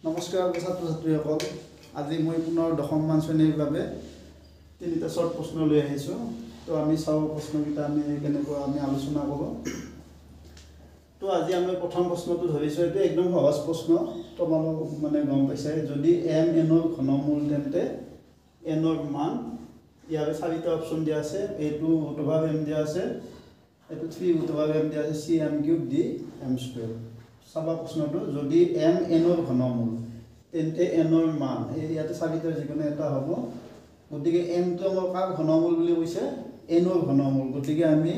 নমস্কাৰ ছাত্ৰ ছাত্ৰীসকল আজি মই পুনৰ দশমমান শ্ৰেণীৰ বাবে তিনিটা শৰ্ট প্ৰশ্ন লৈ আহিছোঁ তো আমি চাওঁ প্ৰশ্নকেইটা আমি কেনেকৈ আমি আলোচনা কৰোঁ তো আজি আমি প্ৰথম প্ৰশ্নটো ধৰিছোঁ এইটো একদম সহজ প্ৰশ্ন তোমালোক মানে গম পাইছে যদি m n ৰ ঘনমূল তেন্তে n ৰ মান ইয়াৰে চাৰিটা অপচন দিয়া আছে এইটো √m দিয়া আছে এইটো 3√m দিয়া আছে cm³ d m²। চাবা প্ৰশ্নটো যদি m n ৰ ঘনমূল তেন্তে n ৰ মান ইয়াতে চাৰিটাৰ যিকোনো এটা হ'ব গতিকে m টো আমাৰ কাৰ ঘনমূল বুলি কৈছে n ৰ ঘনমূল গতিকে আমি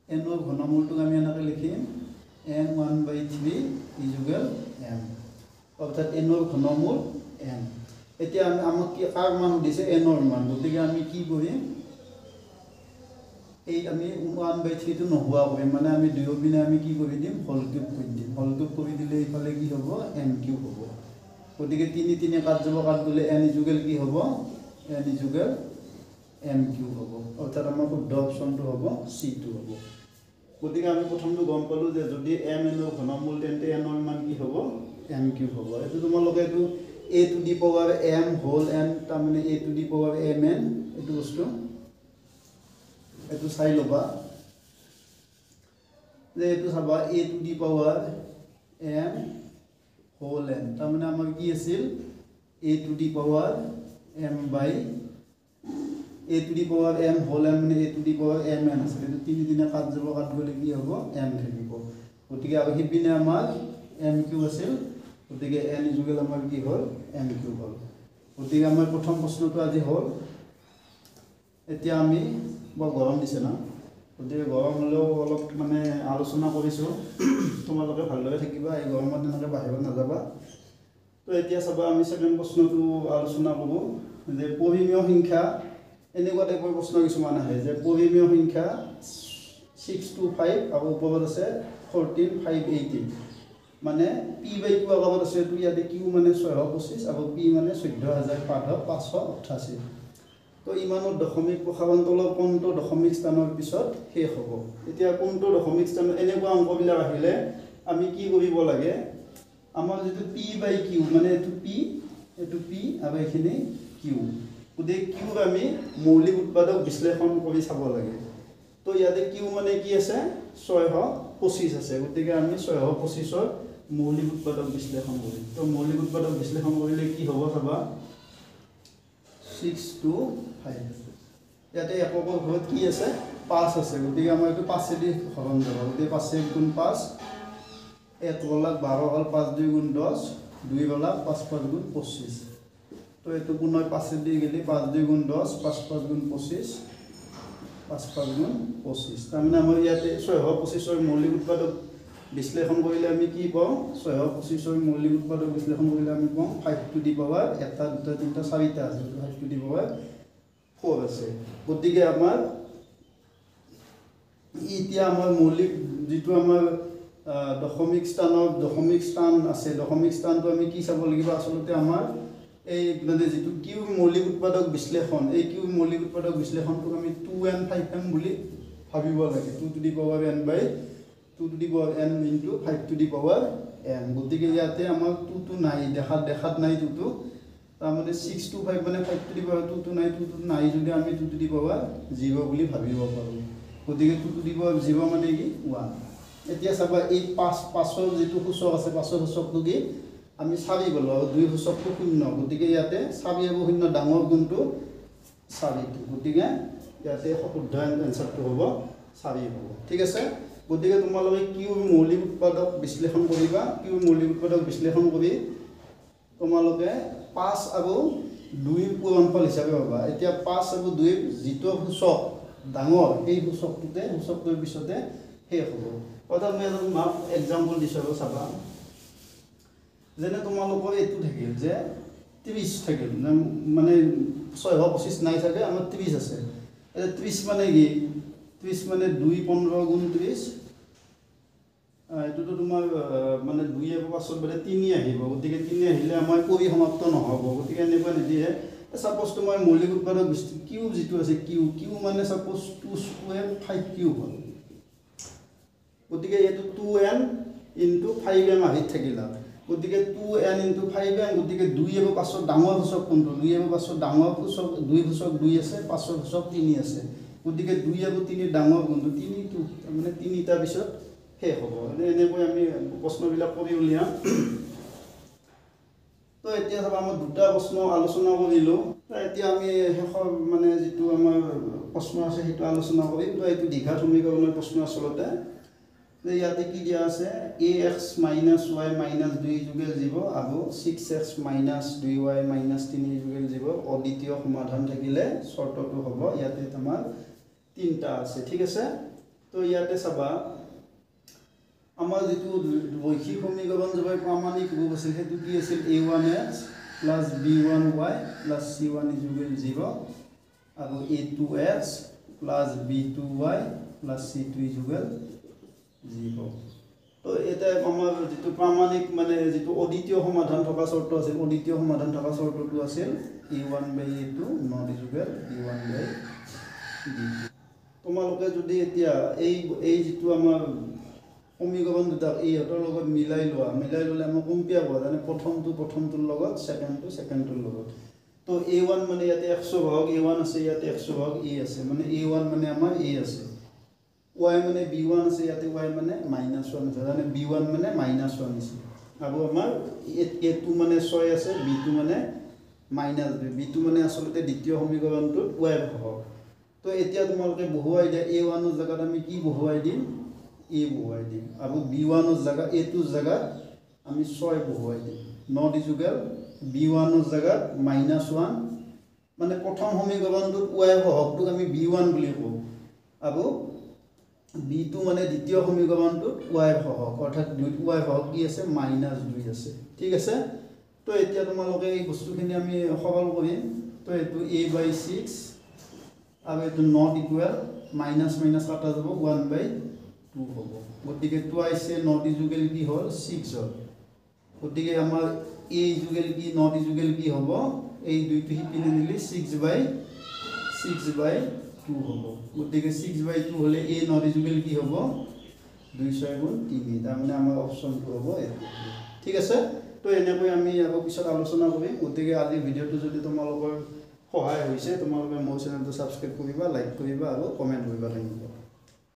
n ৰ ঘনমূলটোক আমি এনেকৈ লিখিম n1/3 ইজুগেল m অৰ্থাৎ n ৰ ঘনমূল m। এতিয়া আমাক কি কাৰ মান দিছে n ৰ মান গতিকে আমি কি কৰিম এই আমি 1/3 টো নোহোৱা কৰিম মানে আমি দুয়ো পিনে আমি কি কৰি দিম হোল কিউব কৰি দিম হোল কিউব কৰি দিলে ইফালে কি হ'ব m³ হ'ব গতিকে 3 3 কাট যাব কাট গলে n ইজুগেল কি হ'ব n ইজুগেল m³ হ'ব অৰ্থাৎ আমাৰ শুদ্ধ অপচনটো হ'ব c2 হ'ব। গতিকে আমি প্ৰথমটো গম পালো যে যদি m n ৰ ঘনমূল তেন্তে n ৰ মান কি হ'ব m³ হ'ব। এটো তোমালোকে এটো a to the power m whole n তাৰ মানে a to the power mn এটো বস্তু এটো চাই লবা যে এটো চাবা a to the power m whole n তাৰ মানে আমাৰ কি আছিল a to the power m by a to the power m whole m মানে a to the power mn আছে এটো 3 3 কাট যাব কাট গলে কি হ'ব m থাকিব গতিকে আৰু হিপিনে আমাৰ m³ আছিল গতিকে n ইজুগেল আমাৰ কি হ'ল m³ হ'ল। গতিকে আমাৰ প্ৰথম প্ৰশ্নটো আজি হ'ল এতিয়া আমি বৰ গৰম দিছে না গতিকে গৰম হ'লেও অলপ মানে আলোচনা কৰিছোঁ তোমালোকে ভালদৰে থাকিবা এই গৰমত এনেকৈ বাহিৰত নাযাবা। তো এতিয়া চাবা আমি ছেকেণ্ড প্ৰশ্নটো আলোচনা কৰোঁ যে পৰিমেয় সংখ্যা এনেকুৱা টাইপৰ প্ৰশ্ন কিছুমান আহে যে পৰিমেয় সংখ্যা 625 আৰু ওপৰত আছে 14518 মানে p/q আগত আছে তো ইয়াতে q মানে 625 আৰু p মানে 14588 তো ইমানৰ দশমিক প্ৰসাৰণ তলৰ কোনটো দশমিক স্থানৰ পিছত শেষ হ'ব। এতিয়া কোনটো দশমিক স্থান এনেকুৱা অংকবিলাক আহিলে আমি কি কৰিব লাগে আমাৰ যেটো p/q মানে এটো p আৰু এখিনি q গতিকে q আমি মৌলিক উৎপাদক বিশ্লেষণ কৰি চাব লাগে। তো ইয়াতে q মানে কি আছে 625 আছে গতিকে আমি 625 ৰ মৌলিক উৎপাদক বিশ্লেষণ কৰিম। তো মৌলিক উৎপাদক বিশ্লেষণ কৰিলে কি হ'ব চাবা 625 ইয়াতে এককৰ ঘৰত কি আছে 5 আছে গতিকে আমাৰ এটো 5 দি হৰণ যাব গতিকে 5 গুণ 5 1 গলাক 12 হল 5 2 গুণ 10 2 গলাক 5 5 গুণ 25 তো এটো পুনৰ 5 দি গলি 5 2 গুণ 10 5 5 গুণ 25 5 5 গুণ 25 তাৰ মানে আমাৰ ইয়াতে 625 ৰ মৌলিক উৎপাদক বিশ্লেষণ কৰিলে আমি কি পাওঁ 625 ৰ মৌলিক উৎপাদক বিশ্লেষণ কৰিলে আমি পাওঁ 5 টু দি পাৱাৰ 1 2 3 4টা আছে 5 টু দি পাৱাৰ 4 আছে গতিকে আমাৰ এতিয়া আমাৰ মৌলিক যেটো আমাৰ দশমিক স্থান আছে দশমিক স্থানটো আমি কি চাব লাগিব আসলতে আমাৰ এই মানে যেটো কিউ মৌলিক উৎপাদক বিশ্লেষণ এই কিউ মৌলিক উৎপাদক বিশ্লেষণটো আমি 2n 5m বুলি ভাবিব লাগে 2 to the power n by 2 to the power n into 5 to the power n গতিকে ইয়াতে আমাৰ 2 to নাই দেখাত নাই 2 to তাৰ মানে 6 to 5 মানে 5 to the power 2 to নাই 2 to নাই যদি আমি 2 to the power 0 বুলি ভাবিব পাৰো গতিকে 2 to the power 0 মানে কি 1। এতিয়া চাবা এই 5ৰ যেটো সূচক আছে 5ৰ সূচকটো কি আমি 4 গলো আৰু 2 সূচকটো 0 গতিকে ইয়াতে 4 আৰু 0 ডাঙৰ গুণটো 4 গতিকে ইয়াতে শুদ্ধ এনসাৰটো হ'ব 4 হ'ব ঠিক আছে। গতিকে তোমালোকে কিউ মৌলিক উৎপাদক বিশ্লেষণ কৰিবা কিউ মৌলিক উৎপাদক বিশ্লেষণ কৰি তোমালোকে 5 আৰু 2 ৰ পূৰণফল হিচাপে পাবা। এতিয়া 5 আৰু 2 ৰ যিটো সূচক ডাঙৰ এই সূচকটোৰ পিছতে শেষ হ'ব। অৰ্থাৎ মই এটা এক্সাম্পল দিছো আৰু চাবা যেনে তোমালোকৰ এইটো থাকিল যে 30 থাকিল মানে 625 নাই থাকে আমাৰ 30 আছে এটা 30 মানে কি 30 মানে 2 15 গুণ 30 এটোটো তোমাৰ মানে 2 এৰ পাছত বলে 3 আহিব গতিকে 3 আহিলে আমাৰ পৰিসমাপ্ত নহব গতিকে এনেকুৱা নিদিয়ে সাপোজ তোমাৰ মৌলিক উৎপাদক কিউ যেটো আছে কিউ মানে সাপোজ 2 স্কয়ার 5 কিউব হ'ল গতিকে এটো 2n * 5m আহিত থাকিলা গতিকে 2n * 5n গতিকে 2 এব পাছত ডাঙৰ সূচক কোনটো 2 এব পাছত ডাঙৰ সূচক 2 সূচক 2 আছে 5 সূচক 3 আছে গতিকে 2 এব 3 ডাঙৰ কোনটো 3 টো মানে 3টা পিছত শেষ হ'ব এনেকৈ আমি প্ৰশ্নবিলাক কৰি উলিয়াম তো এতিয়া সব আমাৰ দুটা প্ৰশ্ন আলোচনা কৰিলো তো এতিয়া আমি শেষৰ মানে যেটো আমাৰ প্ৰশ্ন আছে হেতু আলোচনা কৰিম তো এইটো দ্বিঘাত সমীকৰণৰ প্ৰশ্ন আসলতে যে ইয়াতে কি দিয়া আছে ax - y - 2 0 আৰু 6x - 2y - 3 0 অদ্বিতীয় সমাধান থাকিলে শৰ্তটো হ'ব ইয়াতে তোমাৰ তিনটা আছে ঠিক আছে তো ইয়াতে চাবা আমাৰ যেটো রৈখিক সমীকরণ জবাই প্রামাণিক রূপ আছে হেতু কি আছিল a1x + b1y + c1 = 0 আৰু a2x + b2y + c2 = 0 তো এটা আমাৰ যেটো প্রামাণিক মানে যেটো অদ্বিতীয় সমাধান থকা শর্ত আছে অদ্বিতীয় সমাধান থকা শর্তটো আছিল a1/a2 not = b1/b2 তোমালোকে যদি এতিয়া এই যেটো আমাৰ সমীকৰণ দুটা এই হতৰ লগত মিলাই ললে আমি কম্পেয়াৰ কৰা মানে প্ৰথমটোৰ লগত সেকেন্ডটোৰ লগত তো a1 মানে ইয়াতে 100 ভাগ a1 আছে ইয়াতে 100 ভাগ a আছে মানে a1 মানে আমাৰ a আছে y মানে b1 আছে ইয়াতে y মানে -1 আছে মানে b1 মানে -1 আছে আৰু আমাৰ a2 মানে 6 আছে b2 মানে -2 b2 মানে আসলতে দ্বিতীয় সমীকৰণটো y ভাগ তো এতিয়া তোমালোকে বহুৱাই দিয়া a1 ৰ জায়গাত আমি কি বহুৱাই দিম a বহুৱাই দিম আৰু b1 ৰ জায়গা a2 ৰ জায়গাত আমি 6 বহুৱাই দিম not = b1 ৰ জায়গাত -1 মানে প্ৰথম সমীকৰণটোত y ভাগটোক আমি b1 বুলি কওঁ আৰু b2 মানে দ্বিতীয় সমীকৰণটোত y ভাগ অৰ্থাৎ y ভাগ কি আছে -2 আছে ঠিক আছে তো এতিয়া তোমালোকে এই বস্তুখিনি আমি সৰল কৰিম তো এটো a/6 আৰু এটো not equal - কাটা যাব 1/2 হ'ব গতিকে twice not = কি হ'ল 6 হ'ল গতিকে আমাৰ a = কি not = কি হ'ব এই দুইটো হিপিনে নিলে 6/2 হ'ব গতিকে 6/2 হলে a not = কি হ'ব 2 6 গুণ 3 তাৰ মানে আমাৰ অপচনটো হ'ব এইটো ঠিক আছে তো এনেকৈ আমি আকৌ পিছত আলোচনা কৰিম গতিকে আজি ভিডিওটো যদি তোমালোকৰ সহায় হৈছে তোমালোকে মোৰ চেনেলটো সাবস্ক্ৰাইব কৰিবা লাইক কৰিবা আৰু কমেন্ট কৰিবা লাগিব